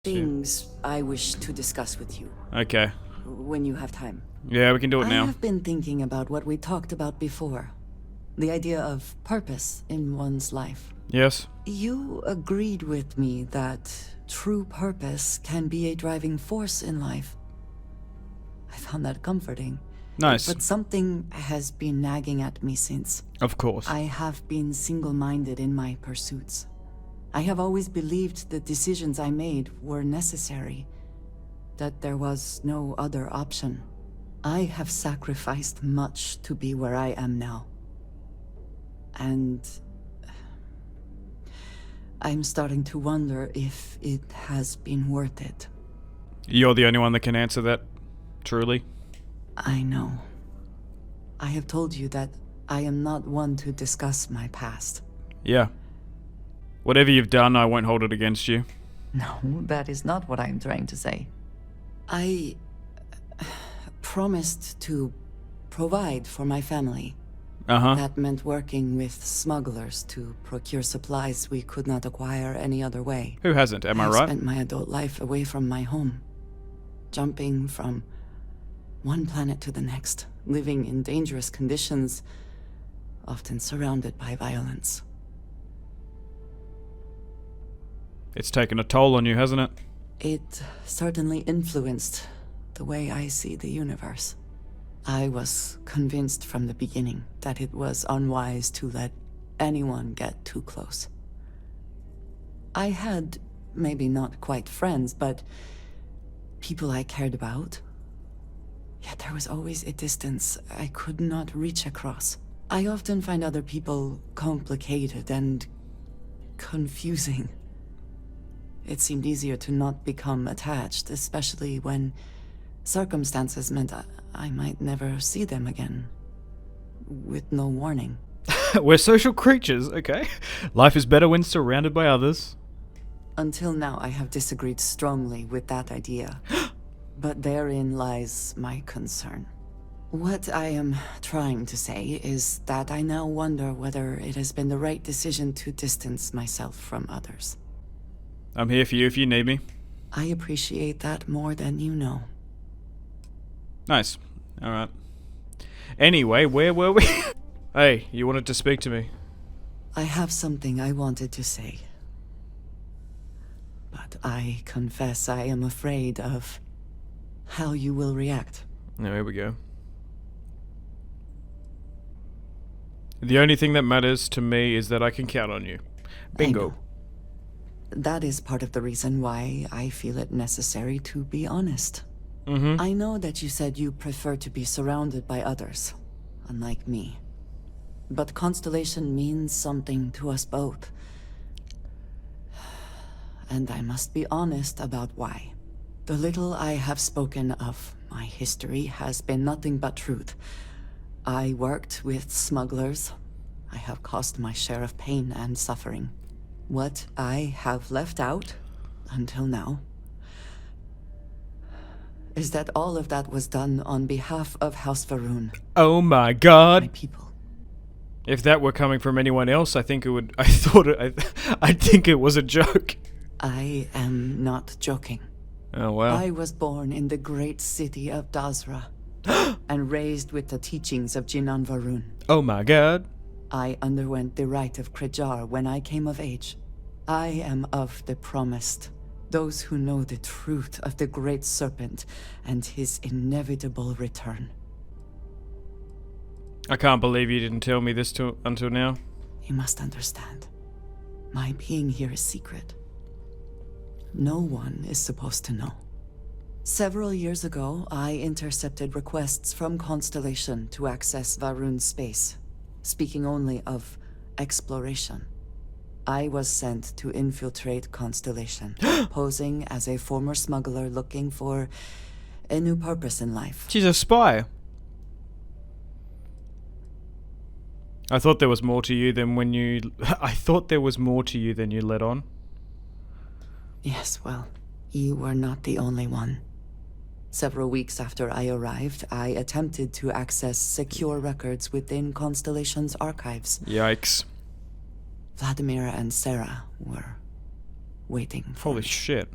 Things I wish to discuss with you. Okay. When you have time. Yeah, we can do it now. I have been thinking about what we talked about before. The idea of purpose in one's life. Yes. You agreed with me that true purpose can be a driving force in life. I found that comforting. Nice. But something has been nagging at me since. Of course. I have been single-minded in my pursuits. I have always believed the decisions I made were necessary, that there was no other option. I have sacrificed much to be where I am now. And I'm starting to wonder if it has been worth it. You're the only one that can answer that, truly. I know. I have told you that I am not one to discuss my past. Yeah. Whatever you've done, I won't hold it against you. No, that is not what I'm trying to say. I promised to provide for my family. Uh-huh. That meant working with smugglers to procure supplies we could not acquire any other way. Who hasn't, am I I right? spent my adult life away from my home, jumping from one planet to the next, living in dangerous conditions, often surrounded by violence. It's taken a toll on you, hasn't it? It certainly influenced the way I see the universe. I was convinced from the beginning that it was unwise to let anyone get too close. I had, maybe not quite friends, but people I cared about. Yet there was always a distance I could not reach across. I often find other people complicated and confusing. It seemed easier to not become attached, especially when circumstances meant I might never see them again, with no warning. We're social creatures, okay? Life is better when surrounded by others. Until now, I have disagreed strongly with that idea, but therein lies my concern. What I am trying to say is that I now wonder whether it has been the right decision to distance myself from others. I'm here for you if you need me. I appreciate that more than you know. Nice. Alright. Anyway, where were we? Hey, you wanted to speak to me. I have something I wanted to say. But I confess I am afraid of how you will react. Oh, here we go. The only thing that matters to me is that I can count on you. Bingo. That is part of the reason why I feel it necessary to be honest. Mm-hmm. I know that you said you prefer to be surrounded by others, unlike me. But Constellation means something to us both. And I must be honest about why. The little I have spoken of my history has been nothing but truth. I worked with smugglers. I have caused my share of pain and suffering. What I have left out, until now, is that all of that was done on behalf of House Va'ruun. Oh my god. My people. If that were coming from anyone else, I think it would. I think it was a joke. I am not joking. Oh wow. I was born in the great city of Dazra, and raised with the teachings of Jinan Va'ruun. Oh my god. I underwent the rite of Krejar when I came of age. I am of the promised, those who know the truth of the Great Serpent and his inevitable return. I can't believe you didn't tell me this until now. You must understand. My being here is secret. No one is supposed to know. Several years ago, I intercepted requests from Constellation to access Va'ruun's space, speaking only of exploration. I was sent to infiltrate Constellation, posing as a former smuggler looking for a new purpose in life. She's a spy. I thought there was more to you than when you... I thought there was more to you than you let on. Yes, well, you were not the only one. Several weeks after I arrived, I attempted to access secure records within Constellation's archives. Yikes. Vladimir and Sarah were waiting for Holy me. shit.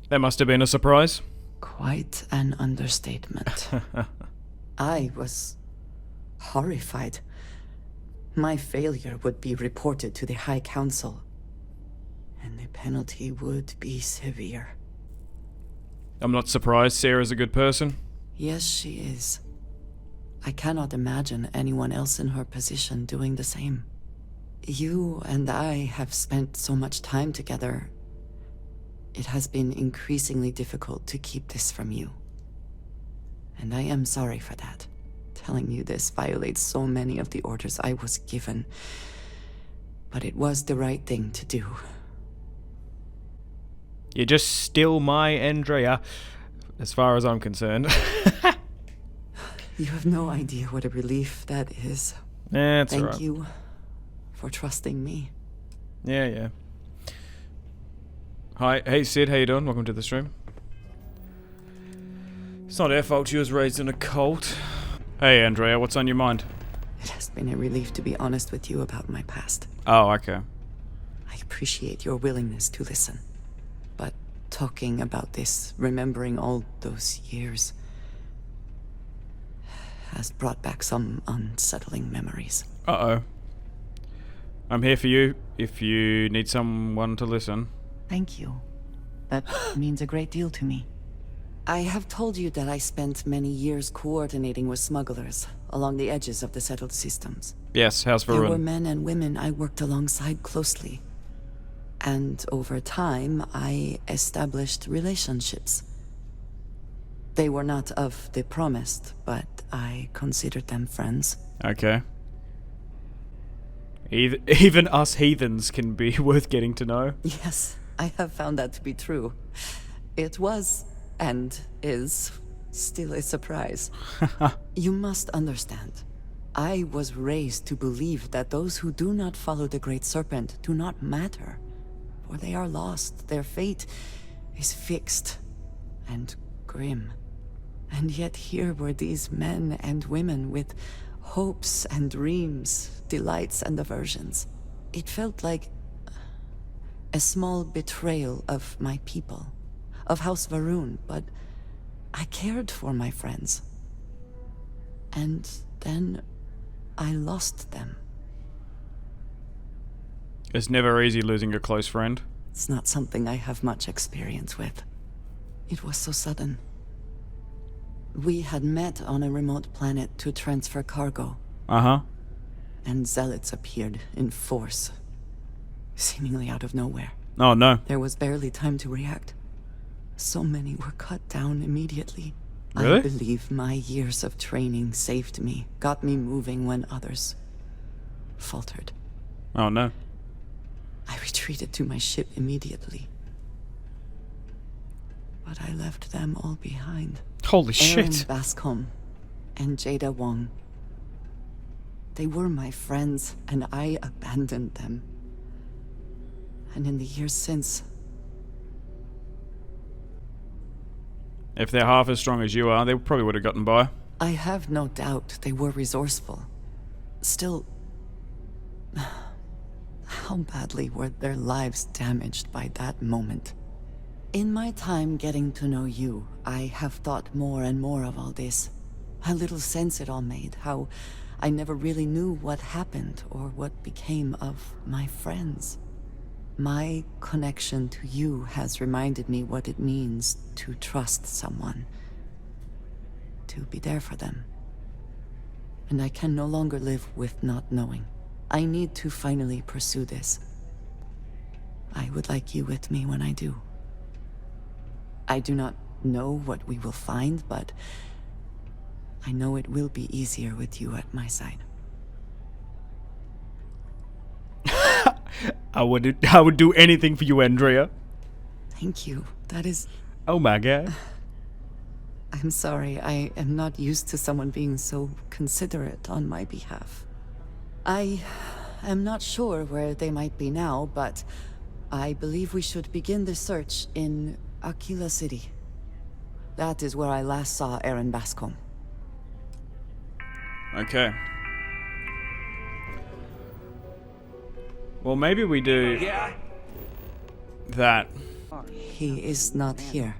That must have been a surprise. Quite an understatement. I was horrified. My failure would be reported to the High Council, and the penalty would be severe. I'm not surprised. Sarah's a good person. Yes, she is. I cannot imagine anyone else in her position doing the same. You and I have spent so much time together. It has been increasingly difficult to keep this from you. And I am sorry for that. Telling you this violates so many of the orders I was given. But it was the right thing to do. You're just still my Andreja, as far as I'm concerned. You have no idea what a relief that is. Yeah, it's alright. Thank you for trusting me. Yeah. Hi, hey Sid, how you doing? Welcome to the stream. It's not our fault you was raised in a cult. Hey Andreja, what's on your mind? It has been a relief to be honest with you about my past. Oh, okay. I appreciate your willingness to listen. But talking about this, remembering all those years, has brought back some unsettling memories. Uh-oh. I'm here for you if you need someone to listen. Thank you. That means a great deal to me. I have told you that I spent many years coordinating with smugglers along the edges of the settled systems. Yes, how's There were Varun? men and women I worked alongside closely. And over time, I established relationships. They were not of the promised, but I considered them friends. Okay. Even us heathens can be worth getting to know. Yes, I have found that to be true. It was, and is, still a surprise. You must understand. I was raised to believe that those who do not follow the Great Serpent do not matter. For they are lost. Their fate is fixed and grim. And yet here were these men and women with hopes and dreams, delights and aversions. It felt like a small betrayal of my people, of House Varun, but I cared for my friends. And then I lost them. It's never easy losing a close friend. It's not something I have much experience with. It was so sudden. We had met on a remote planet to transfer cargo. Uh-huh. And zealots appeared in force, seemingly out of nowhere. Oh, no. There was barely time to react. So many were cut down immediately. Really? I believe my years of training saved me, got me moving when others faltered. Oh, no. I retreated to my ship immediately. But I left them all behind. Holy Aaron shit. Bascom and Jada Wong. They were my friends, and I abandoned them. And in the years since, If they're half as strong as you are, they probably would have gotten by. I have no doubt they were resourceful. Still, how badly were their lives damaged by that moment? In my time getting to know you, I have thought more and more of all this. How little sense it all made, how I never really knew what happened or what became of my friends. My connection to you has reminded me what it means to trust someone, to be there for them. And I can no longer live with not knowing. I need to finally pursue this. I would like you with me when I do. I do not know what we will find, but I know it will be easier with you at my side. I would do anything for you, Andreja. Thank you. That is... Oh my god. I'm sorry. I am not used to someone being so considerate on my behalf. I am not sure where they might be now, but I believe we should begin the search in Aquila City. That is where I last saw Aaron Bascom. Okay. Well, maybe we do that. He is not here.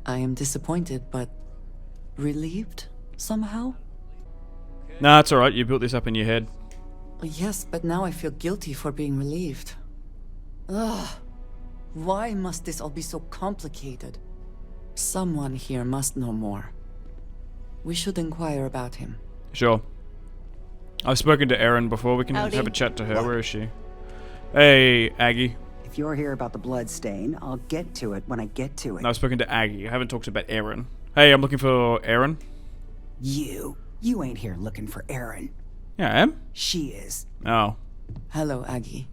I am disappointed, but relieved somehow? Nah, it's alright. You built this up in your head. Yes, but now I feel guilty for being relieved. Ugh. Why must this all be so complicated? Someone here must know more. We should inquire about him. Sure. I've spoken to Erin before. We can Howdy. have a chat to her. Where is she? Hey, Aggie. If you're here about the blood stain, I'll get to it when I get to it. No, I've spoken to Aggie. I haven't talked about Erin. Hey, I'm looking for Erin. You ain't here looking for Erin. Yeah, I am. She is. Oh. Hello, Aggie.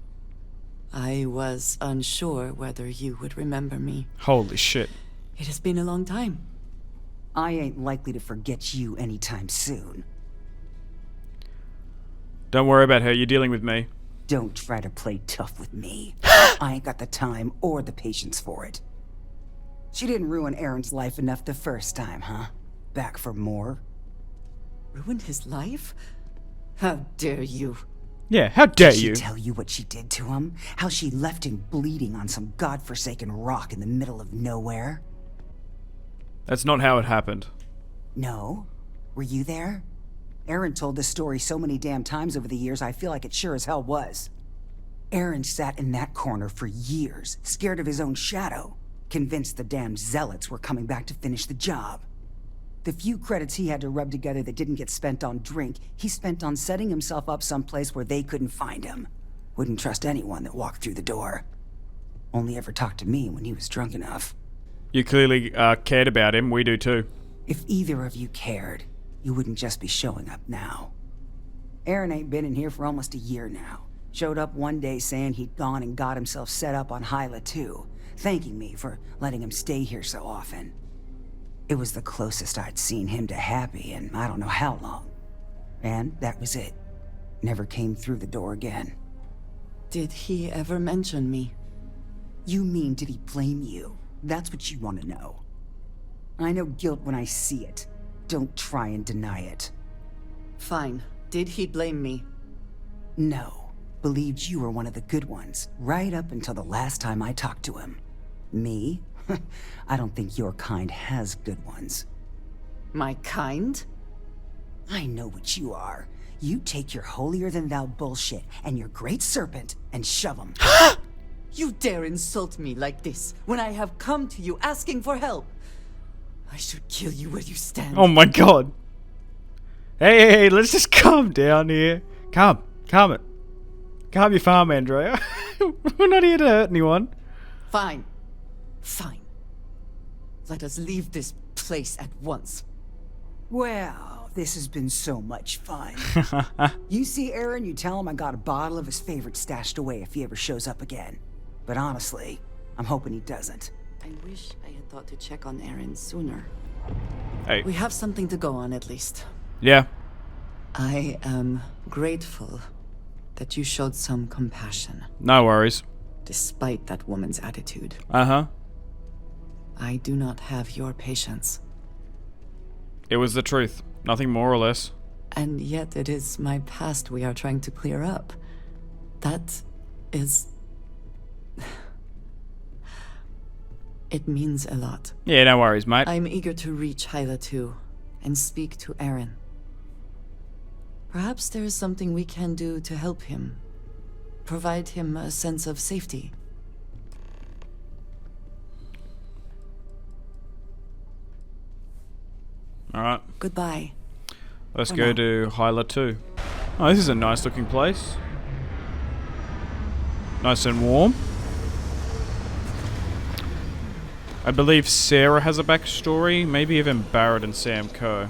I was unsure whether you would remember me. Holy shit. It has been a long time. I ain't likely to forget you anytime soon. Don't worry about her. You're dealing with me. Don't try to play tough with me. I ain't got the time or the patience for it. She didn't ruin Aaron's life enough the first time, huh? Back for more? Ruined his life? How dare you? Yeah, how dare Did she you? tell you what she did to him? How she left him bleeding on some godforsaken rock in the middle of nowhere? That's not how it happened. No? Were you there? Aaron told this story so many damn times over the years, I feel like it sure as hell was. Aaron sat in that corner for years, scared of his own shadow, convinced the damn zealots were coming back to finish the job. The few credits he had to rub together that didn't get spent on drink, he spent on setting himself up someplace where they couldn't find him. Wouldn't trust anyone that walked through the door. Only ever talked to me when he was drunk enough. You clearly cared about him. We do too. If either of you cared, you wouldn't just be showing up now. Aaron ain't been in here for almost a year now. Showed up one day saying he'd gone and got himself set up on Hyla too, thanking me for letting him stay here so often. It was the closest I'd seen him to happy in I don't know how long. And that was it. Never came through the door again. Did he ever mention me? You mean, did he blame you? That's what you want to know. I know guilt when I see it. Don't try and deny it. Fine. Did he blame me? No. Believed you were one of the good ones, right up until the last time I talked to him. Me? I don't think your kind has good ones. My kind? I know what you are. You take your holier-than-thou bullshit and your great serpent and shove them. You dare insult me like this when I have come to you asking for help. I should kill you where you stand. Oh my god. Hey, let's just calm down here. Calm it. Calm your farm, Andreja. We're not here to hurt anyone. Fine. Let us leave this place at once. Well, this has been so much fun. You see Aaron, you tell him I got a bottle of his favorite stashed away if he ever shows up again. But honestly, I'm hoping he doesn't. I wish I had thought to check on Aaron sooner. Hey. We have something to go on at least. Yeah. I am grateful that you showed some compassion, No worries. despite that woman's attitude. Uh-huh. I do not have your patience. It was the truth. Nothing more or less. And yet it is my past we are trying to clear up. That is... It means a lot. Yeah, no worries, mate. I'm eager to reach Hyla too, and speak to Aaron. Perhaps there is something we can do to help him. Provide him a sense of safety. Alright. Goodbye. Let's For go now. to Hyla 2. Oh, this is a nice looking place. Nice and warm. I believe Sarah has a backstory, maybe even Barrett and Sam Coe.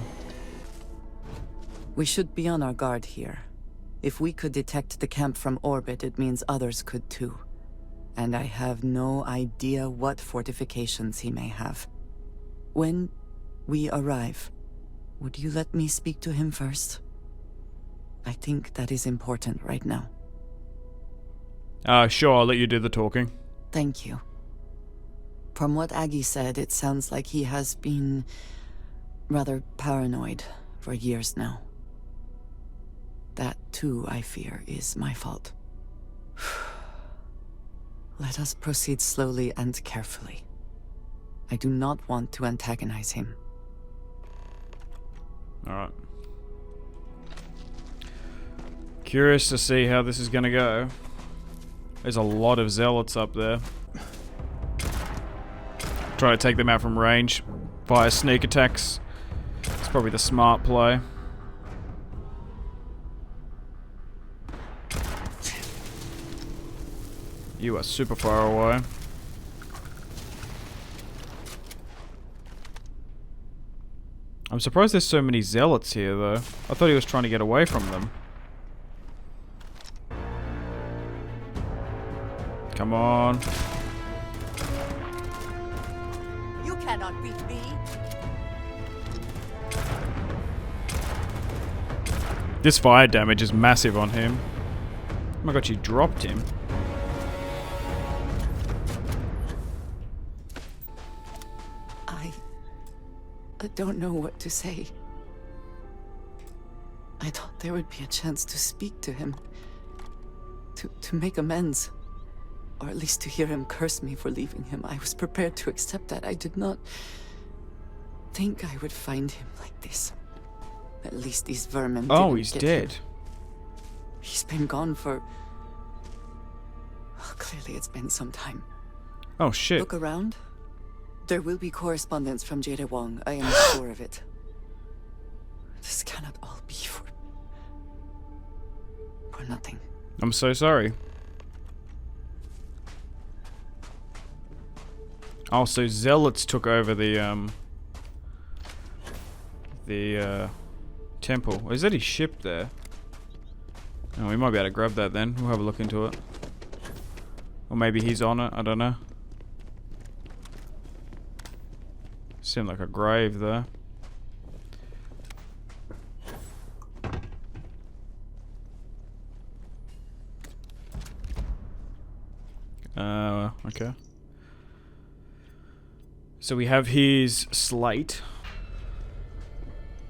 We should be on our guard here. If we could detect the camp from orbit, it means others could too. And I have no idea what fortifications he may have. When we arrive, would you let me speak to him first? I think that is important right now. Sure, I'll let you do the talking. Thank you. From what Aggie said, it sounds like he has been rather paranoid for years now. That, too, I fear, is my fault. Let us proceed slowly and carefully. I do not want to antagonize him. Alright. Curious to see how this is gonna go. There's a lot of zealots up there. Try to take them out from range via sneak attacks. It's probably the smart play. You are super far away. I'm surprised there's so many zealots here, though. I thought he was trying to get away from them. Come on. You cannot beat me. This fire damage is massive on him. Oh my god, she dropped him. I don't know what to say. I thought there would be a chance to speak to him. To make amends. Or at least to hear him curse me for leaving him. I was prepared to accept that. I did not think I would find him like this. At least these vermin Oh, didn't he's get dead. him. He's been gone for... Oh, clearly it's been some time. Oh shit. Look around. There will be correspondence from Jada Wong. I am sure of it. This cannot all be for nothing. I'm so sorry. Oh, so zealots took over the temple. Is that his ship there? Oh, we might be able to grab that then. We'll have a look into it. Or maybe he's on it. I don't know. Seemed like a grave there. Okay. So we have his slate.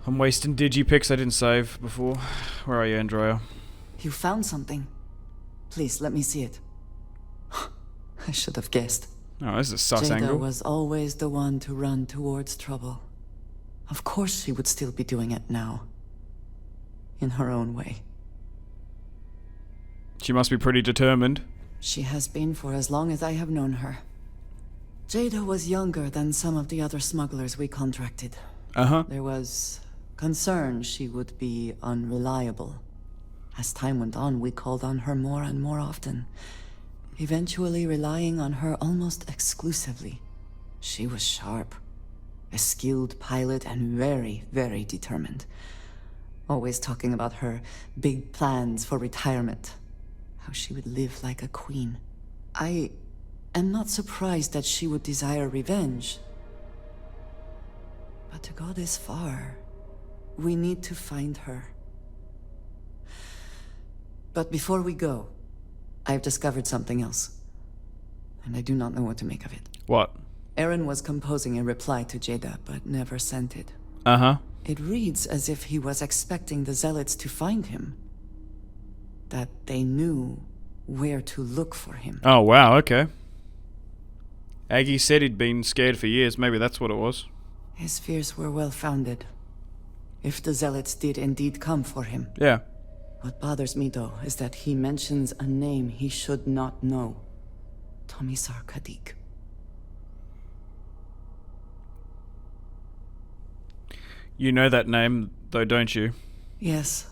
I'm wasting digipicks I didn't save before. Where are you, Andreja? You found something. Please, let me see it. I should have guessed. Oh, this is a sus Jada angle. was always the one to run towards trouble. Of course she would still be doing it now. In her own way. She must be pretty determined. She has been for as long as I have known her. Jada was younger than some of the other smugglers we contracted. Uh-huh. There was concern she would be unreliable. As time went on, we called on her more and more often, eventually relying on her almost exclusively. She was sharp, a skilled pilot and very, very determined. Always talking about her big plans for retirement, how she would live like a queen. I am not surprised that she would desire revenge. But to go this far, we need to find her. But before we go, I've discovered something else. And I do not know what to make of it. What? Aaron was composing a reply to Jada, but never sent it. Uh-huh. It reads as if he was expecting the Zealots to find him. That they knew where to look for him. Oh, wow, okay. Aggie said he'd been scared for years. Maybe that's what it was. His fears were well-founded. If the Zealots did indeed come for him. Yeah. What bothers me, though, is that he mentions a name he should not know. Tomisar Kadik. You know that name, though, don't you? Yes,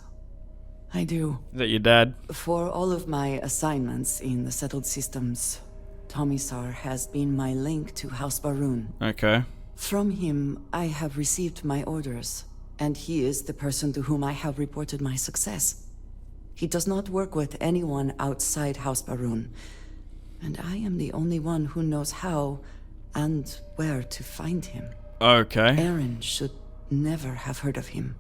I do. Is that your dad? For all of my assignments in the settled systems, Tomisar has been my link to House Baroon. Okay. From him, I have received my orders, and he is the person to whom I have reported my success. He does not work with anyone outside House Baroon, and I am the only one who knows how and where to find him. Okay. Aaron should never have heard of him.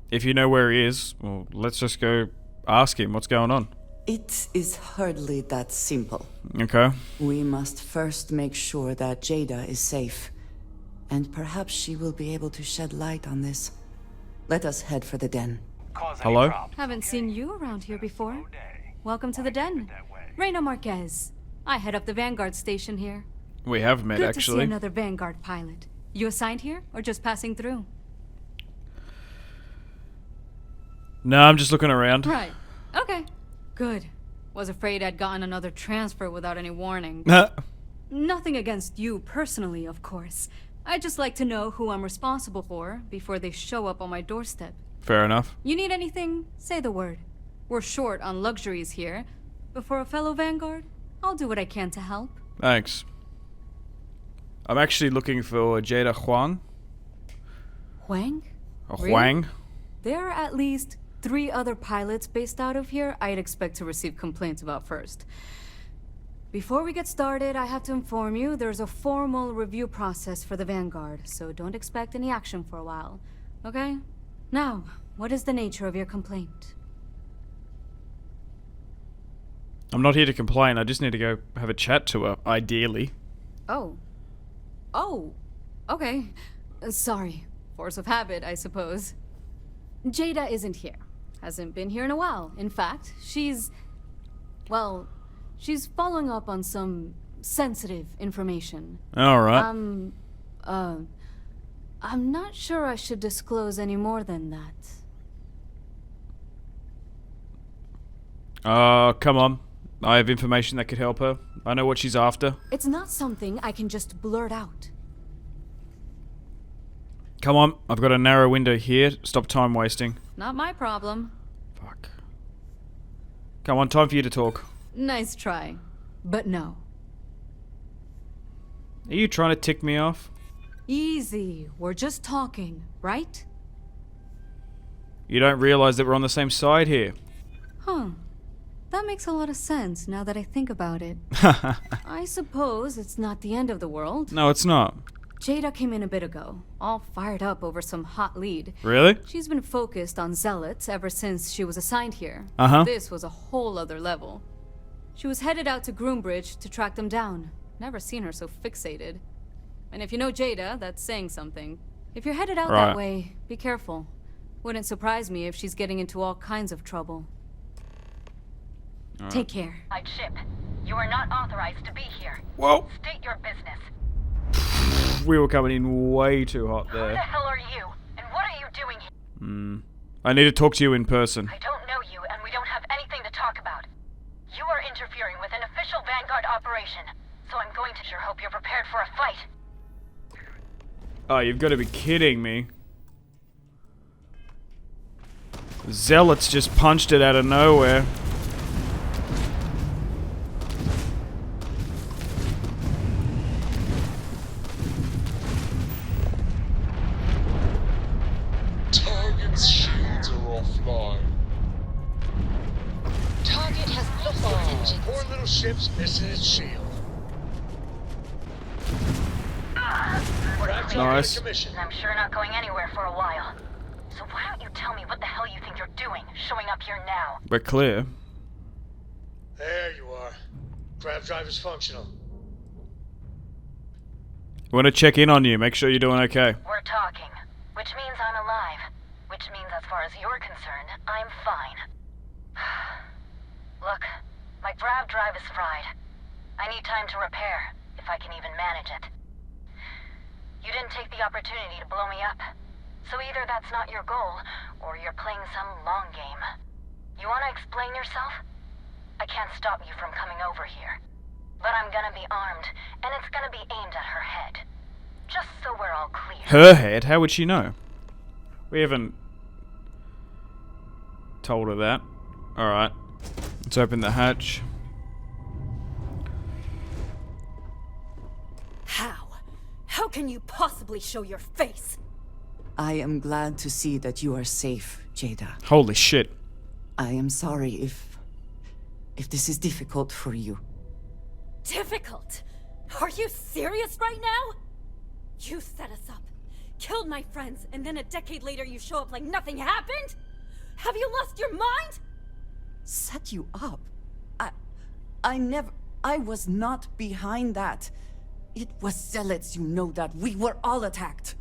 If you know where he is, well, let's just go ask him what's going on. It is hardly that simple. Okay. We must first make sure that Jada is safe, and perhaps she will be able to shed light on this. Let us head for the den. Hello? Haven't seen you around here before. welcome to the den. Reina Marquez. I head up the Vanguard station here. We have met, Good to see actually. another Vanguard pilot. You assigned here, or just passing through? No, I'm just looking around. Right. Okay. Good. Was afraid I'd gotten another transfer without any warning. Nothing against you personally, of course. I'd just like to know who I'm responsible for before they show up on my doorstep. Fair enough. You need anything? Say the word. We're short on luxuries here, but for a fellow Vanguard, I'll do what I can to help. Thanks. I'm actually looking for Jada Huang. Huang? Really? Huang? There are at least 3 other pilots based out of here I'd expect to receive complaints about first. Before we get started, I have to inform you there's a formal review process for the Vanguard, so don't expect any action for a while. Okay? Now, what is the nature of your complaint? I'm not here to complain. I just need to go have a chat to her, ideally. Oh. Oh. Okay. Sorry. Force of habit, I suppose. Jada isn't here. Hasn't been here in a while. In fact, she's following up on some sensitive information. Alright. I'm not sure I should disclose any more than that. Come on. I have information that could help her. I know what she's after. It's not something I can just blurt out. Come on. I've got a narrow window here. Stop time wasting. Not my problem. Fuck. Come on, time for you to talk. Nice try. But no. Are you trying to tick me off? Easy. We're just talking, right? You don't realize that we're on the same side here. Huh. That makes a lot of sense now that I think about it. I suppose it's not the end of the world. No, it's not. Jada came in a bit ago, all fired up over some hot lead. Really? She's been focused on zealots ever since she was assigned here. Uh-huh. This was a whole other level. She was headed out to Groombridge to track them down. Never seen her so fixated. And if you know Jada, that's saying something. If you're headed out Right. that way, be careful. Wouldn't surprise me if she's getting into all kinds of trouble. Take care. I'd ship. You are not authorized to be here. Whoa! State your business. We were coming in way too hot Who the there. hell are you? And what are you doing here? I need to talk to you in person. I don't know you, and we don't have anything to talk about. You are interfering with an official Vanguard operation, so I'm going to sure hope you're prepared for a fight. Oh, you've got to be kidding me. Zealots just punched it out of nowhere. Target's shields are offline. Target has lost its engines. Poor little ship's missing its shield. Craft Nice. on commission. I'm sure not going anywhere for a while. So why don't you tell me what the hell you think you're doing, showing up here now? We're clear. There you are. Grav drive is functional. We want to check in on you, make sure you're doing okay. We're talking, which means I'm alive. Which means as far as you're concerned, I'm fine. Look, my grav drive is fried. I need time to repair, if I can even manage it. You didn't take the opportunity to blow me up. So either that's not your goal, or you're playing some long game. You want to explain yourself? I can't stop you from coming over here. But I'm gonna be armed, and it's gonna be aimed at her head. Just so we're all clear. Her head? How would she know? We haven't told her that. Alright. Let's open the hatch. How can you possibly show your face? I am glad to see that you are safe, Jada. Holy shit. I am sorry if this is difficult for you. Difficult? Are you serious right now? You set us up, killed my friends, and then a decade later you show up like nothing happened? Have you lost your mind? Set you up? I was not behind that. It was zealots, you know that. We were all attacked.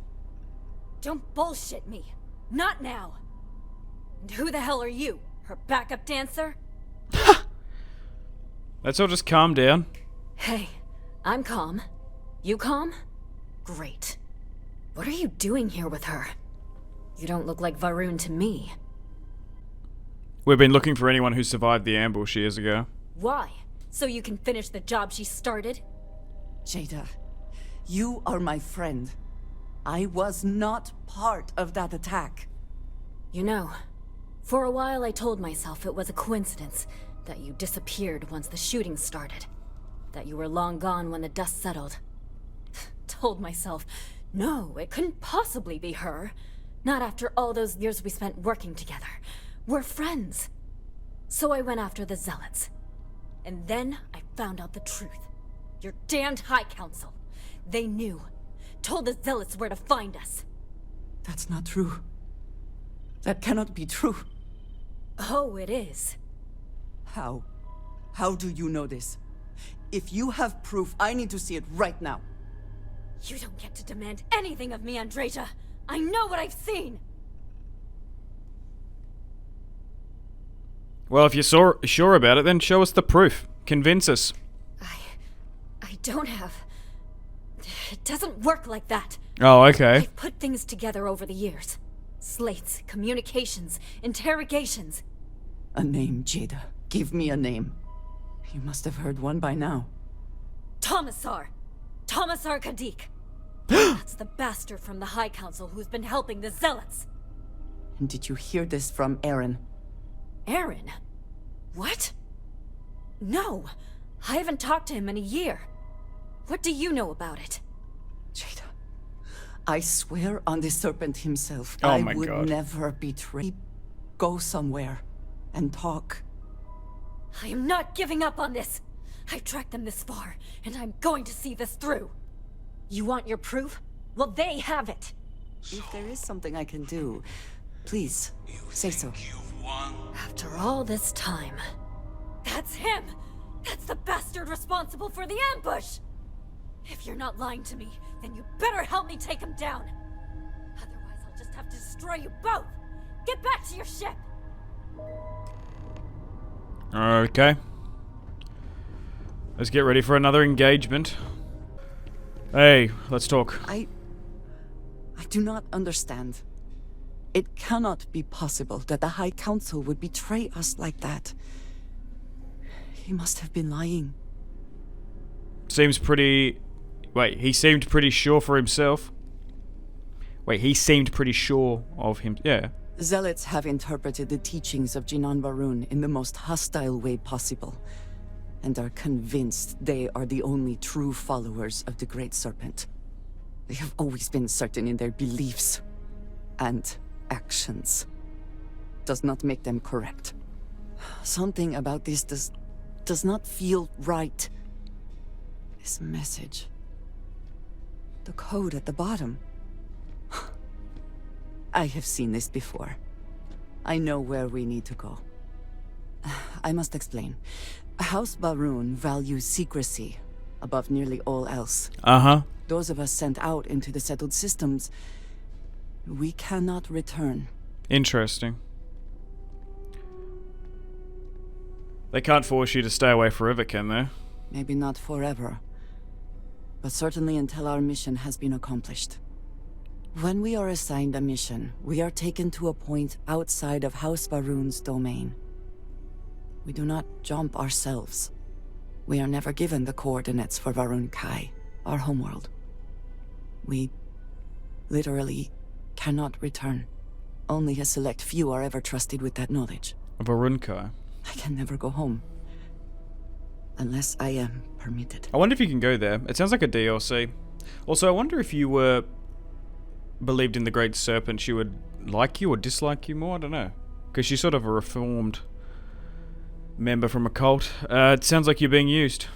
Don't bullshit me. Not now. And who the hell are you? Her backup dancer? Let's all just calm down. Hey, I'm calm. You calm? Great. What are you doing here with her? You don't look like Varun to me. We've been looking for anyone who survived the ambush years ago. Why? So you can finish the job she started? Jada, you are my friend. I was not part of that attack. You know, for a while I told myself it was a coincidence that you disappeared once the shooting started. That you were long gone when the dust settled. Told myself, no, it couldn't possibly be her. Not after all those years we spent working together. We're friends. So I went after the Zealots. And then I found out the truth. Your damned High Council. They knew. Told the Zealots where to find us. That's not true. That cannot be true. Oh, it is. How? How do you know this? If you have proof, I need to see it right now. You don't get to demand anything of me, Andreja. I know what I've seen. Well, if you're sure about it, then show us the proof. Convince us. I don't have... It doesn't work like that. Oh, okay. I've put things together over the years. Slates, communications, interrogations. A name, Jada. Give me a name. You must have heard one by now. Tomasar Kadik. That's the bastard from the High Council who's been helping the Zealots. And did you hear this from Aaron? Aaron? What? No, I haven't talked to him in a year. What do you know about it? Jada, I swear on the serpent himself, Oh I my would God. never betray. Go somewhere and talk. I am not giving up on this. I've tracked them this far, and I'm going to see this through. You want your proof? Well, they have it. If there is something I can do, please, say so. After all this time. That's him! That's the bastard responsible for the ambush! If you're not lying to me, then you better help me take him down. Otherwise, I'll just have to destroy you both. Get back to your ship! Okay. Let's get ready for another engagement. Hey, let's talk. I do not understand. It cannot be possible that the High Council would betray us like that. He must have been lying. Seems pretty... Wait, he seemed pretty sure for himself. Wait, he seemed pretty sure of him. Yeah. Zealots have interpreted the teachings of Jinan Varun in the most hostile way possible, and are convinced they are the only true followers of the Great Serpent. They have always been certain in their beliefs and actions. Does not make them correct. Something about this does not feel right. This message. The code at the bottom. I have seen this before. I know where we need to go. I must explain. House Varun values secrecy above nearly all else. Uh-huh. Those of us sent out into the settled systems, we cannot return. Interesting. They can't force you to stay away forever, can they? Maybe not forever, but certainly until our mission has been accomplished. When we are assigned a mission, we are taken to a point outside of House Varun's domain. We do not jump ourselves. We are never given the coordinates for Varun Kai, our homeworld. We literally cannot return. Only a select few are ever trusted with that knowledge. Varunkai. I can never go home. Unless I am permitted. I wonder if you can go there. It sounds like a DLC. Also, I wonder if you were believed in the Great Serpent, she would like you or dislike you more? I don't know. Because she's sort of a reformed member from a cult. It sounds like you're being used.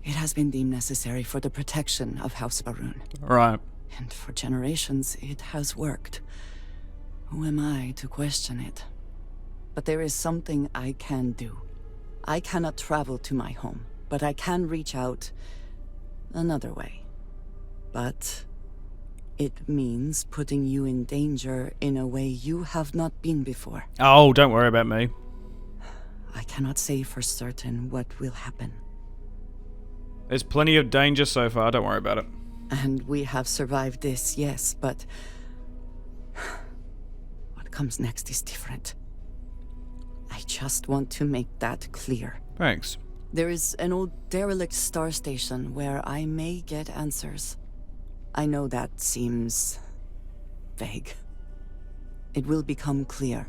It has been deemed necessary for the protection of House Varun. Right. And for generations, it has worked. Who am I to question it? But there is something I can do. I cannot travel to my home, but I can reach out another way. But it means putting you in danger in a way you have not been before. Oh, don't worry about me. I cannot say for certain what will happen. There's plenty of danger so far, don't worry about it. And we have survived this, yes, but what comes next is different. I just want to make that clear. Thanks. There is an old derelict star station where I may get answers. I know that seems vague. It will become clear.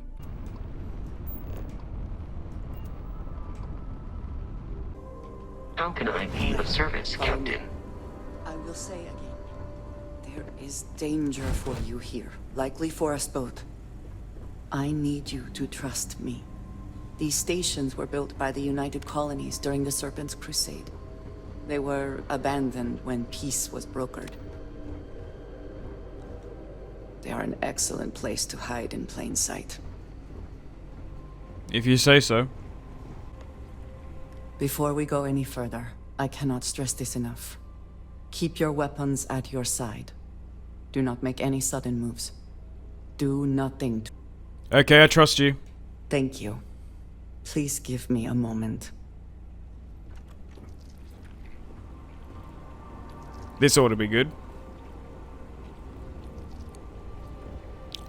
How can I be of service, Captain? I will say again, there is danger for you here, likely for us both. I need you to trust me. These stations were built by the United Colonies during the Serpent's Crusade. They were abandoned when peace was brokered. They are an excellent place to hide in plain sight. If you say so. Before we go any further, I cannot stress this enough. Keep your weapons at your side. Do not make any sudden moves. Do nothing. Okay, I trust you. Thank you. Please give me a moment. This ought to be good.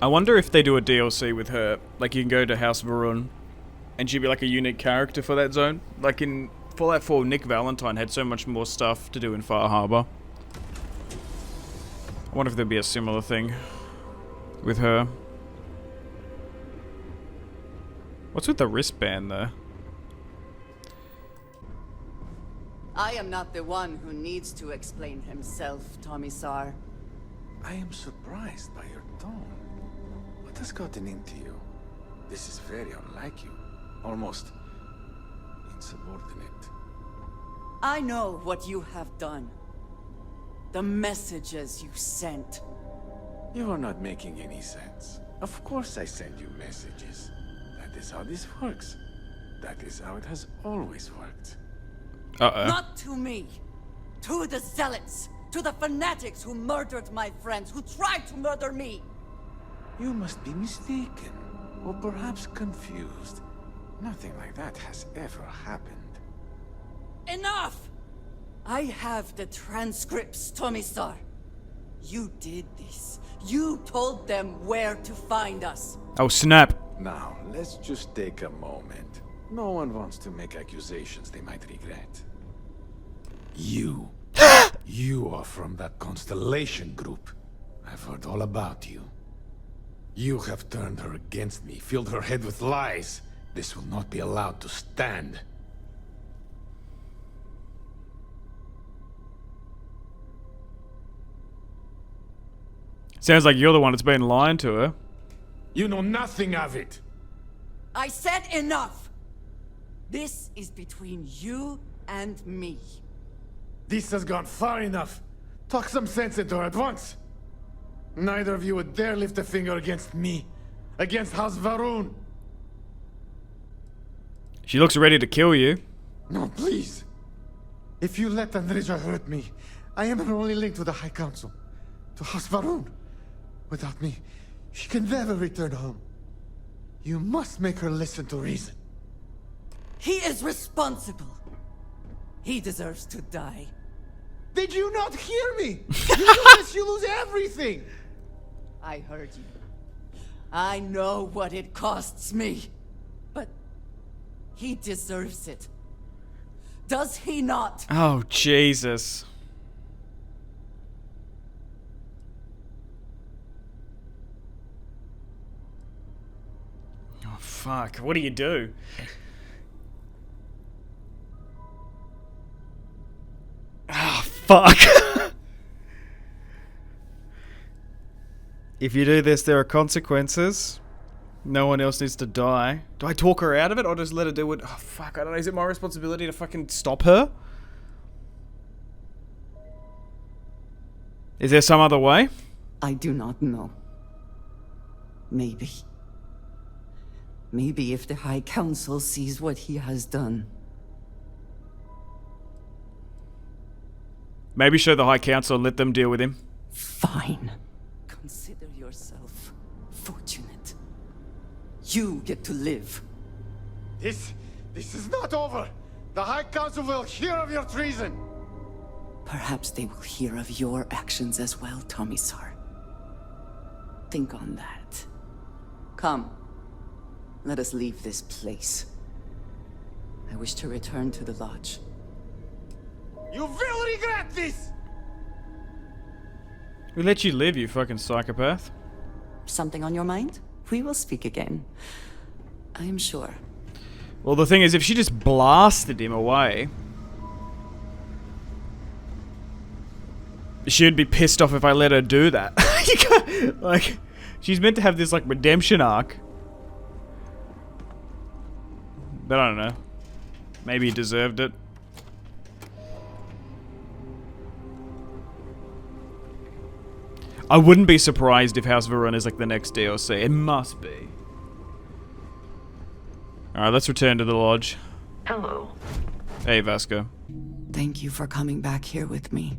I wonder if they do a DLC with her. Like, you can go to House Varun, and she'd be like a unique character for that zone. Like in Fallout 4, Nick Valentine had so much more stuff to do in Far Harbor. I wonder if there'd be a similar thing with her. What's with the wristband, though? I am not the one who needs to explain himself, Tommissar. I am surprised by your tone. What has gotten into you? This is very unlike you. Almost insubordinate. I know what you have done. The messages you sent. You are not making any sense. Of course I send you messages. That is how this works. That is how it has always worked. Uh-oh. Not to me. To the zealots. To the fanatics who murdered my friends, who tried to murder me. You must be mistaken. Or perhaps confused. Nothing like that has ever happened. Enough! I have the transcripts, Tommissar. You did this. You told them where to find us. Oh, snap. Now, let's just take a moment. No one wants to make accusations they might regret. You. You are from that Constellation group. I've heard all about you. You have turned her against me, filled her head with lies. This will not be allowed to stand. Sounds like you're the one that's been lying to her. You know nothing of it! I said enough! This is between you and me. This has gone far enough. Talk some sense into her at once. Neither of you would dare lift a finger against me. Against House Varun. She looks ready to kill you. No, please. If you let Andreja hurt me, I am her only link to the High Council. To House Varun. Without me, she can never return home. You must make her listen to reason. He is responsible. He deserves to die. Did you not hear me? You do this, you lose everything! I heard you. I know what it costs me. But he deserves it. Does he not? Oh, Jesus. Oh, fuck. What do you do? Oh, fuck. If you do this, there are consequences. No one else needs to die. Do I talk her out of it or just let her do it? Oh, fuck. I don't know. Is it my responsibility to fucking stop her? Is there some other way? I do not know. Maybe. Maybe if the High Council sees what he has done. Maybe show the High Council and let them deal with him. Fine. Consider yourself fortunate. You get to live. This This is not over! The High Council will hear of your treason! Perhaps they will hear of your actions as well, Tomisar. Think on that. Come. Let us leave this place. I wish to return to the lodge. You will regret this! We let you live, you fucking psychopath. Something on your mind? We will speak again. I am sure. Well, the thing is, if she just blasted him away, she'd be pissed off if I let her do that. You can't, like, she's meant to have this, like, redemption arc. But I don't know. Maybe he deserved it. I wouldn't be surprised if House Varun is like the next DLC. It must be. Alright, let's return to the lodge. Hello. Hey, Vasco. Thank you for coming back here with me.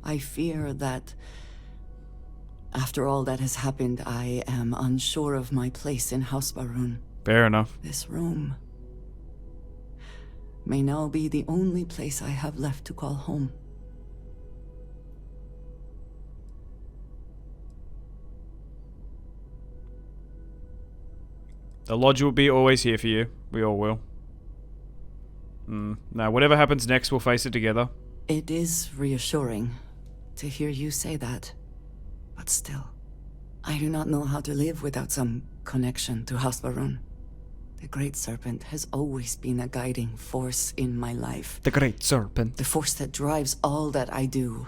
I fear that after all that has happened, I am unsure of my place in House Varun. Fair enough. This room may now be the only place I have left to call home. The lodge will be always here for you. We all will. Now, whatever happens next, we'll face it together. It is reassuring to hear you say that. But still, I do not know how to live without some connection to House Varun. The Great Serpent has always been a guiding force in my life. The Great Serpent. The force that drives all that I do.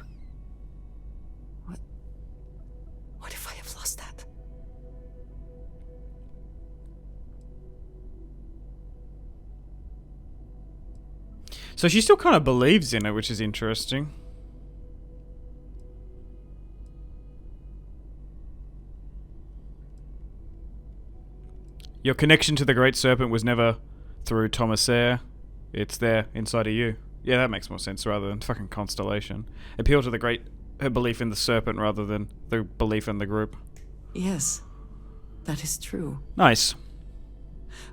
What if I have lost that? So she still kind of believes in it, which is interesting. Your connection to the Great Serpent was never through Tomasair. It's there inside of you. Yeah, that makes more sense rather than fucking Constellation. Appeal to her belief in the Serpent rather than the belief in the group. Yes, that is true. Nice.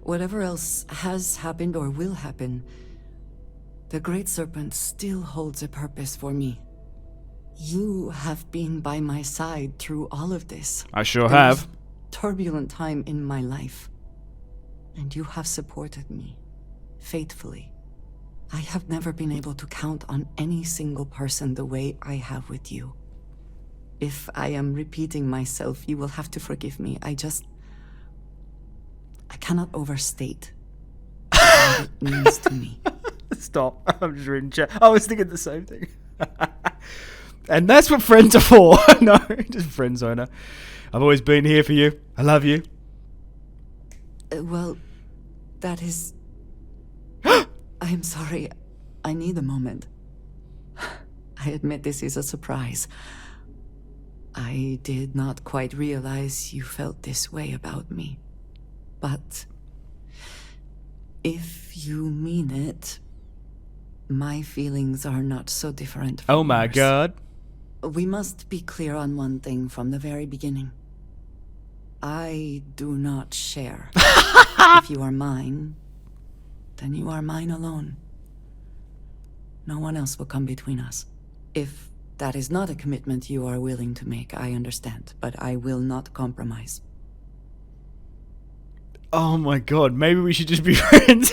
Whatever else has happened or will happen, the Great Serpent still holds a purpose for me. You have been by my side through all of this. I sure The have. most turbulent time in my life. And you have supported me, faithfully. I have never been able to count on any single person the way I have with you. If I am repeating myself, you will have to forgive me. I cannot overstate what it means to me. Stop. I'm just reading chat. I was thinking the same thing. And that's what friends are for. No, just friend zoner. I've always been here for you. I love you. Well, that is... I am sorry. I need a moment. I admit this is a surprise. I did not quite realize you felt this way about me. But if you mean it, my feelings are not so different from Oh my yours. god. We must be clear on one thing from the very beginning. I do not share. If you are mine, then you are mine alone. No one else will come between us. If that is not a commitment you are willing to make, I understand, but I will not compromise. Oh my god, maybe we should just be friends.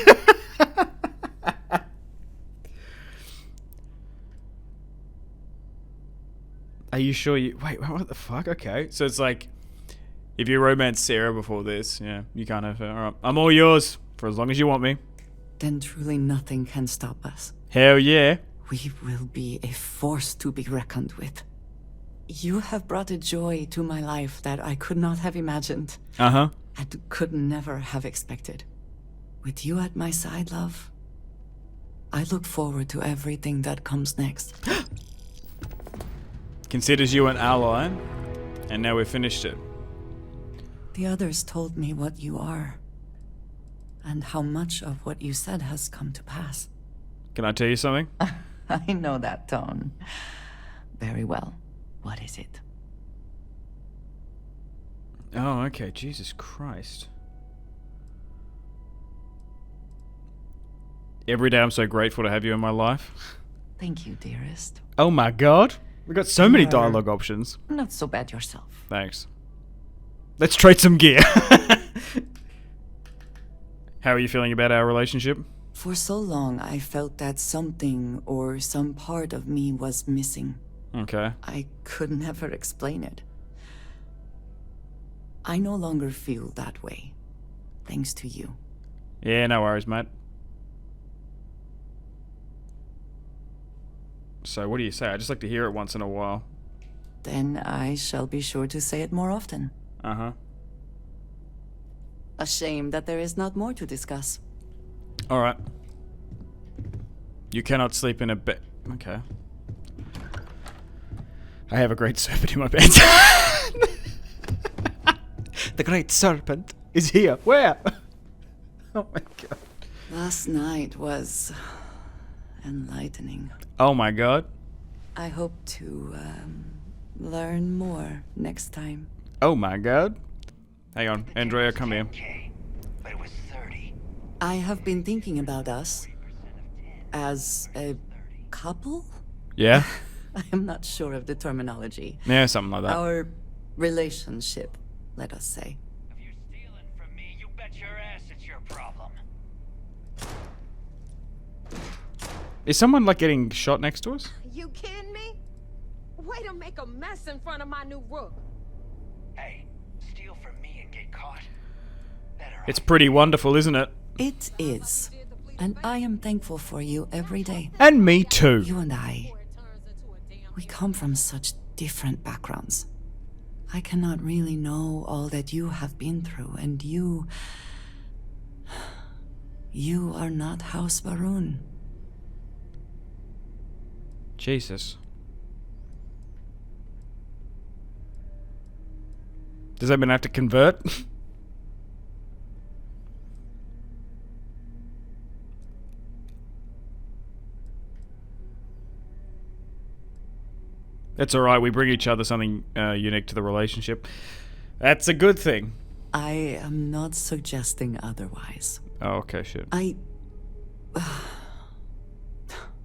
Are you sure you... Wait, what the fuck? Okay. So it's like, if you romance Sarah before this, yeah, you can't have her. Alright, I'm all yours, for as long as you want me. Then truly nothing can stop us. Hell yeah. We will be a force to be reckoned with. You have brought a joy to my life that I could not have imagined. Uh-huh. And could never have expected. With you at my side, love, I look forward to everything that comes next. Considers you an ally, and now we've finished it. The others told me what you are, and how much of what you said has come to pass. Can I tell you something? I know that tone. Very well. What is it? Oh, okay. Jesus Christ. Every day I'm so grateful to have you in my life. Thank you, dearest. Oh my god. We got so many You are dialogue options. Not so bad yourself. Thanks. Let's trade some gear. How are you feeling about our relationship? For so long, I felt that something or some part of me was missing. Okay. I could never explain it. I no longer feel that way, thanks to you. Yeah, no worries, mate. So, what do you say? I just like to hear it once in a while. Then I shall be sure to say it more often. Uh-huh. A shame that there is not more to discuss. Alright. You cannot sleep in a bed. Okay. I have a great serpent in my bed. The great serpent is here. Where? Oh my god. Last night was enlightening. Oh my god. I hope to learn more next time. Oh my god. Hang on, Andreja, come here. But it was 30. I have been thinking about us as a couple? Yeah? I am not sure of the terminology. Yeah, something like that. Our relationship, let us say. If you're stealing from me, you bet your ass it's your problem. Is someone like getting shot next to us? You kidding me? Way to make a mess in front of my new roof. Hey, steal from me and get caught. Better It's pretty wonderful, isn't it? It is. And I am thankful for you every day. And me too. You and I, we come from such different backgrounds. I cannot really know all that you have been through, and you are not House Baroon. Jesus. Does that mean I have to convert? That's alright, we bring each other something unique to the relationship. That's a good thing. I am not suggesting otherwise. Oh, okay, shit.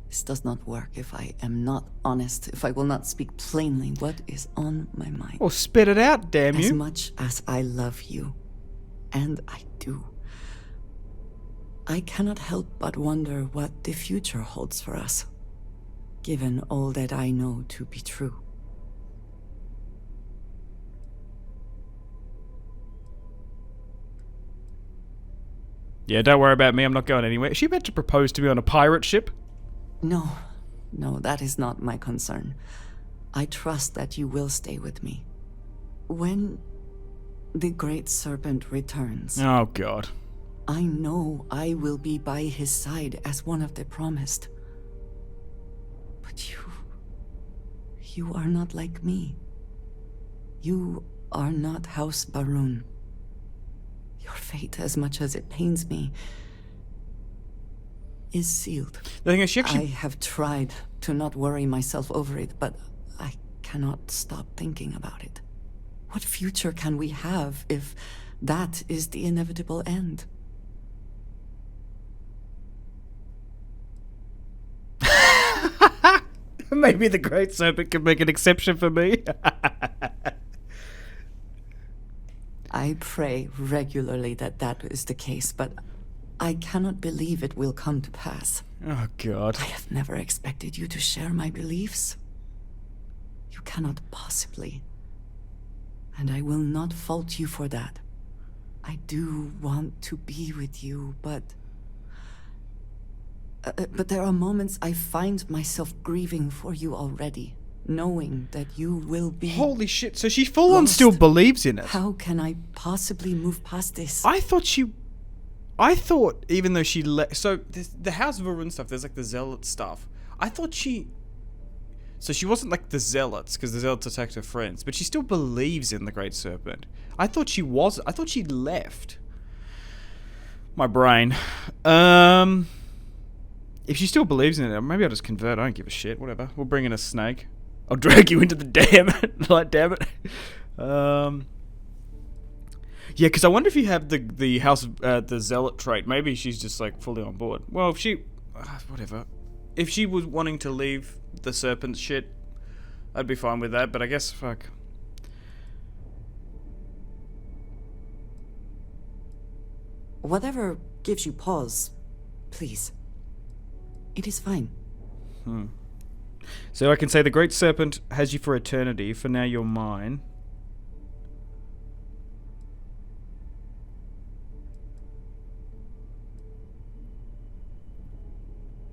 This does not work if I am not honest, if I will not speak plainly what is on my mind. Well, spit it out, damn As you. much as I love you, and I do, I cannot help but wonder what the future holds for us, given all that I know to be true. Yeah, don't worry about me, I'm not going anywhere. Is she about to propose to me on a pirate ship? No, that is not my concern. I trust that you will stay with me. When the Great Serpent returns, Oh, God. I know I will be by his side as one of the promised. But you are not like me. You are not House Baroon. Your fate, as much as it pains me, is sealed. The thing is, she I actually... have tried to not worry myself over it, but I cannot stop thinking about it. What future can we have if that is the inevitable end? Maybe the Great Serpent can make an exception for me. I pray regularly that that is the case, but I cannot believe it will come to pass. Oh, God. I have never expected you to share my beliefs. You cannot possibly. And I will not fault you for that. I do want to be with you, but there are moments I find myself grieving for you already, knowing that you will be... Holy shit, so she full on lost. still believes in it. How can I possibly move past this? I thought even though she so the House of Varun stuff, there's like the Zealot stuff. I thought so she wasn't like the Zealots, because the Zealots attacked her friends, but she still believes in the Great Serpent. I thought she left. My brain. If she still believes in it, maybe I'll just convert. I don't give a shit. Whatever. We'll bring in a snake. I'll drag you into the dam. Like, damn it. Yeah, because I wonder if you have the House the Zealot trait. Maybe she's just like fully on board. Well, if she, whatever. If she was wanting to leave the serpent shit, I'd be fine with that. But I guess fuck. Whatever gives you pause, please. It is fine. So I can say the Great Serpent has you for eternity. For now, you're mine.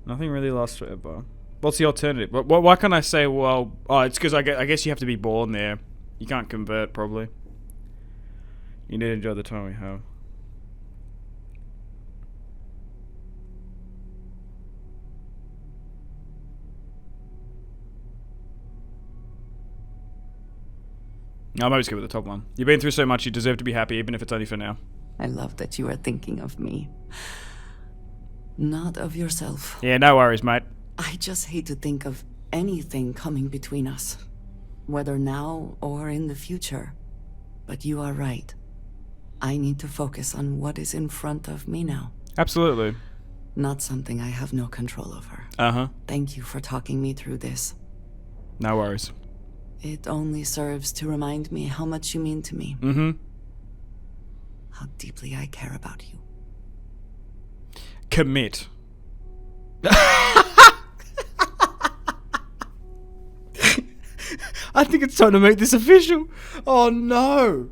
Nothing really lasts forever. What's the alternative? Why can't I say, well... Oh, it's because I guess you have to be born there. You can't convert, probably. You need to enjoy the time we have. I'm always good with the top one. You've been through so much, you deserve to be happy, even if it's only for now. I love that you are thinking of me. Not of yourself. Yeah, no worries, mate. I just hate to think of anything coming between us. Whether now or in the future. But you are right. I need to focus on what is in front of me now. Absolutely. Not something I have no control over. Uh-huh. Thank you for talking me through this. No worries. It only serves to remind me how much you mean to me. Mm-hmm. How deeply I care about you. Commit. I think it's time to make this official. Oh no.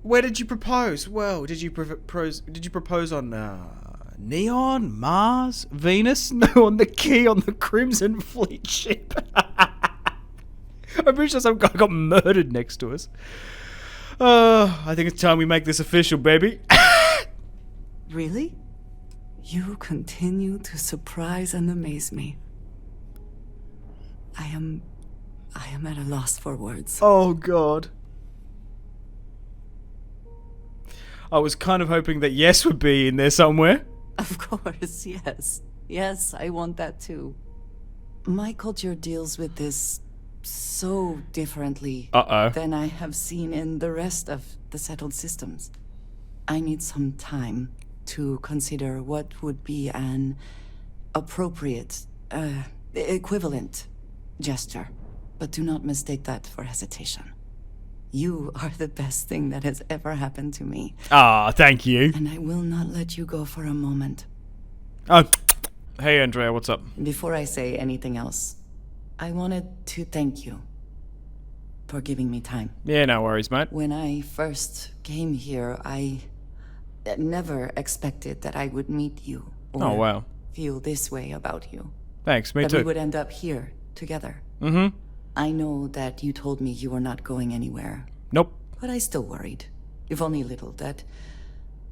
Where did you propose? Well, did you propose on Neon, Mars, Venus? No, on the Key on the Crimson Fleet ship. I'm pretty sure some guy got murdered next to us. I think it's time we make this official, baby. Really? You continue to surprise and amaze me. I am at a loss for words. Oh god. I was kind of hoping that yes would be in there somewhere. Of course, yes. Yes, I want that too. My culture deals with this so differently than I have seen in the rest of the settled systems. I need some time to consider what would be an appropriate, equivalent gesture. But do not mistake that for hesitation. You are the best thing that has ever happened to me. Ah, thank you. And I will not let you go for a moment. Oh, hey Andreja, what's up? Before I say anything else, I wanted to thank you for giving me time. Yeah, no worries, mate. When I first came here, I never expected that I would meet you or feel this way about you. Thanks, me that too. We would end up here together. Mm-hmm. I know that you told me you were not going anywhere. Nope. But I still worried, if only a little, that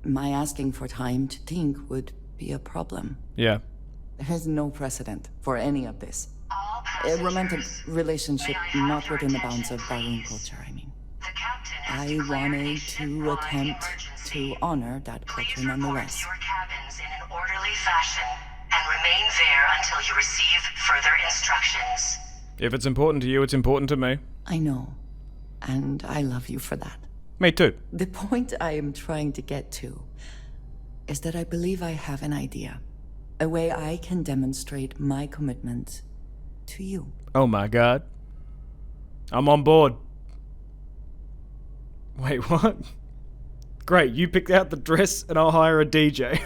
my asking for time to think would be a problem. Yeah. There is no precedent for any of this. A romantic relationship not within the bounds of barroom culture, I mean. I wanted to attempt to honor that culture nonetheless. Your cabins in an orderly fashion and remain there until you receive further instructions. If it's important to you, it's important to me. I know. And I love you for that. Me too. The point I am trying to get to is that I believe I have an idea. A way I can demonstrate my commitment to you. Oh my god. I'm on board. Wait, what? Great, you picked out the dress and I'll hire a DJ.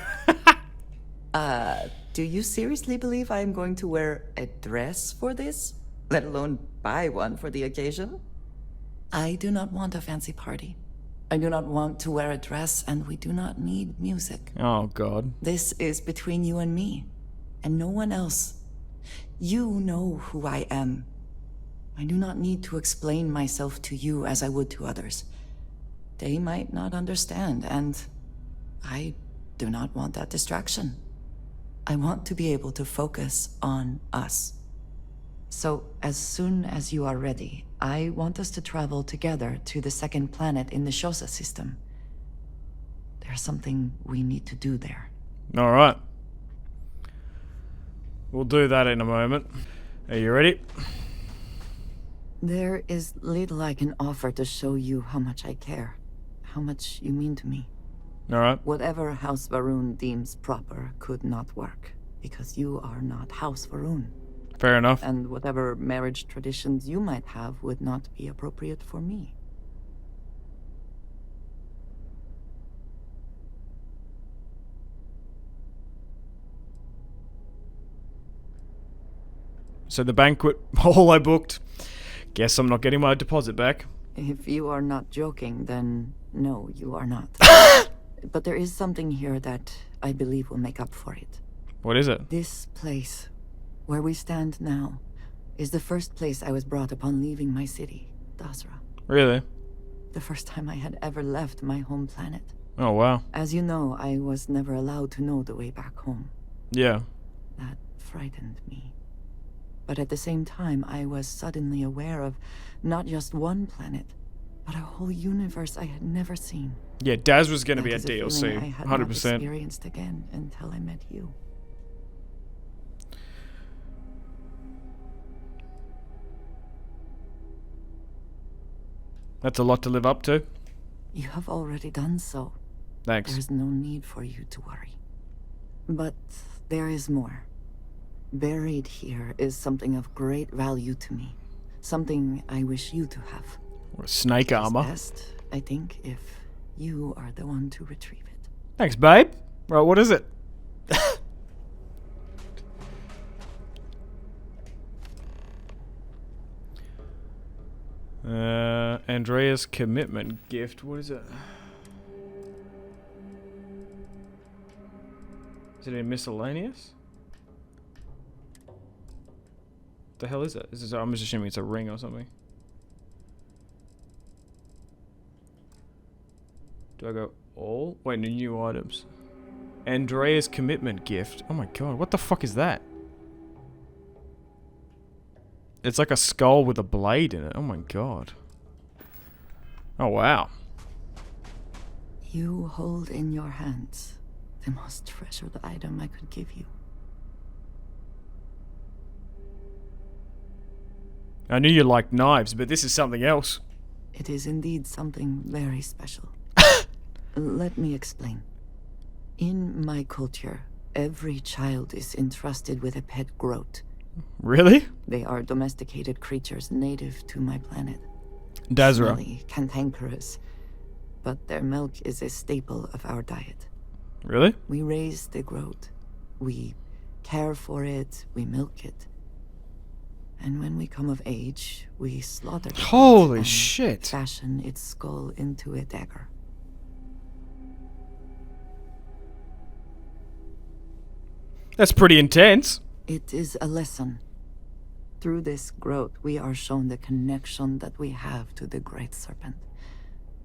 Do you seriously believe I am going to wear a dress for this? Let alone buy one for the occasion? I do not want a fancy party. I do not want to wear a dress, and we do not need music. Oh, God. This is between you and me, and no one else. You know who I am. I do not need to explain myself to you as I would to others. They might not understand, and I do not want that distraction. I want to be able to focus on us. So, as soon as you are ready, I want us to travel together to the second planet in the Shosa system. There's something we need to do there. Alright. We'll do that in a moment. Are you ready? There is little I can offer to show you how much I care. how much you mean to me. Alright. Whatever House Varun deems proper could not work, because you are not House Varun. Fair enough. And whatever marriage traditions you might have would not be appropriate for me. So the banquet hall I booked. Guess I'm not getting my deposit back. If you are not joking, then no, you are not. But there is something here that I believe will make up for it. What is it? This place, where we stand now, is the first place I was brought upon leaving my city, Dasra. Really? The first time I had ever left my home planet. Oh, wow. As you know, I was never allowed to know the way back home. Yeah. That frightened me. But at the same time, I was suddenly aware of not just one planet, but a whole universe I had never seen. Yeah, Daz was going to be a That is DLC. feeling I had 100%. not experienced again until I met you. That's a lot to live up to. You have already done so. Thanks. There's no need for you to worry. But there is more. Buried here is something of great value to me. Something I wish you to have. Or snake armor. It's best, I think, if you are the one to retrieve it. Thanks, babe. Right, what is it? Andreja's commitment gift. What is it? Is it a miscellaneous? What the hell is it? I'm just assuming it's a ring or something. Do I go all? Wait, new items. Andreja's commitment gift. Oh my god, what the fuck is that? It's like a skull with a blade in it. Oh my god. Oh wow. You hold in your hands the most treasured item I could give you. I knew you liked knives, but this is something else. It is indeed something very special. Let me explain. In my culture, every child is entrusted with a pet groat. Really? They are domesticated creatures native to my planet. Dazra. Smelly, cantankerous, but their milk is a staple of our diet. Really? We raise the groat. We care for it, we milk it. And when we come of age, we slaughter the Holy and shit. fashion its skull into a dagger. That's pretty intense. It is a lesson. Through this growth, we are shown the connection that we have to the Great Serpent.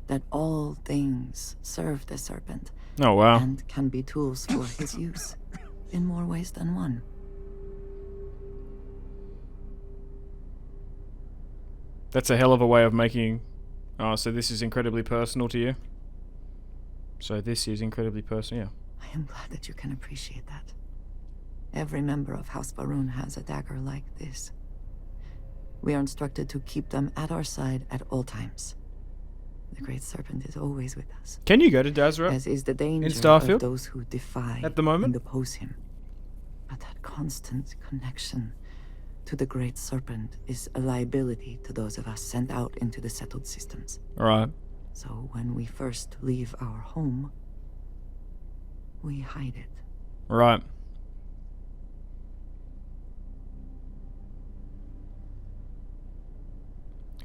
That all things serve the Serpent. Oh, wow. And can be tools for his use, in more ways than one. That's a hell of a way of making... Oh, so this is incredibly personal to you? So this is incredibly personal, yeah. I am glad that you can appreciate that. Every member of House Varun has a dagger like this. We are instructed to keep them at our side at all times. The Great Serpent is always with us. Can you go to Dazra? As is the danger in Starfield? of those who defy at the moment? and oppose him. But that constant connection to the Great Serpent is a liability to those of us sent out into the settled systems. Alright. So when we first leave our home, we hide it. Right.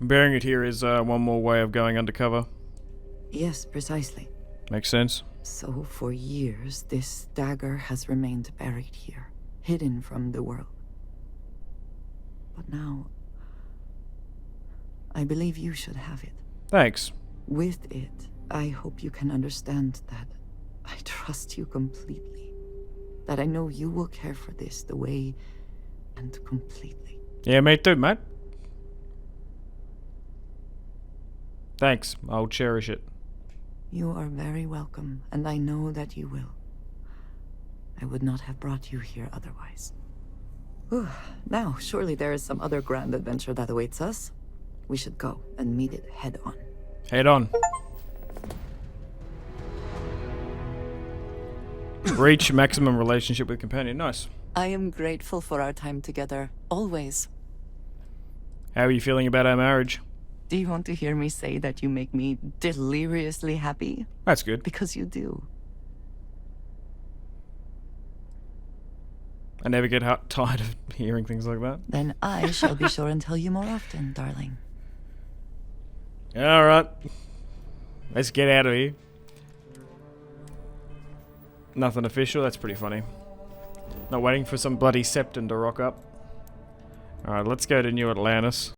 Bearing it here is one more way of going undercover. Yes, precisely. Makes sense. So for years, this dagger has remained buried here, hidden from the world. But now, I believe you should have it. Thanks. With it, I hope you can understand that I trust you completely. That I know you will care for this the way and completely. Yeah, me too, mate. Thanks. I'll cherish it. You are very welcome, and I know that you will. I would not have brought you here otherwise. Whew. Now, surely there is some other grand adventure that awaits us. We should go and meet it head on. Head on. Reach maximum relationship with companion. Nice. I am grateful for our time together, always. How are you feeling about our marriage? Do you want to hear me say that you make me deliriously happy? That's good. Because you do. I never get tired of hearing things like that. Then I shall be sure and tell you more often, darling. Alright. Let's get out of here. Nothing official, that's pretty funny. Not waiting for some bloody Septon to rock up. Alright, let's go to New Atlantis.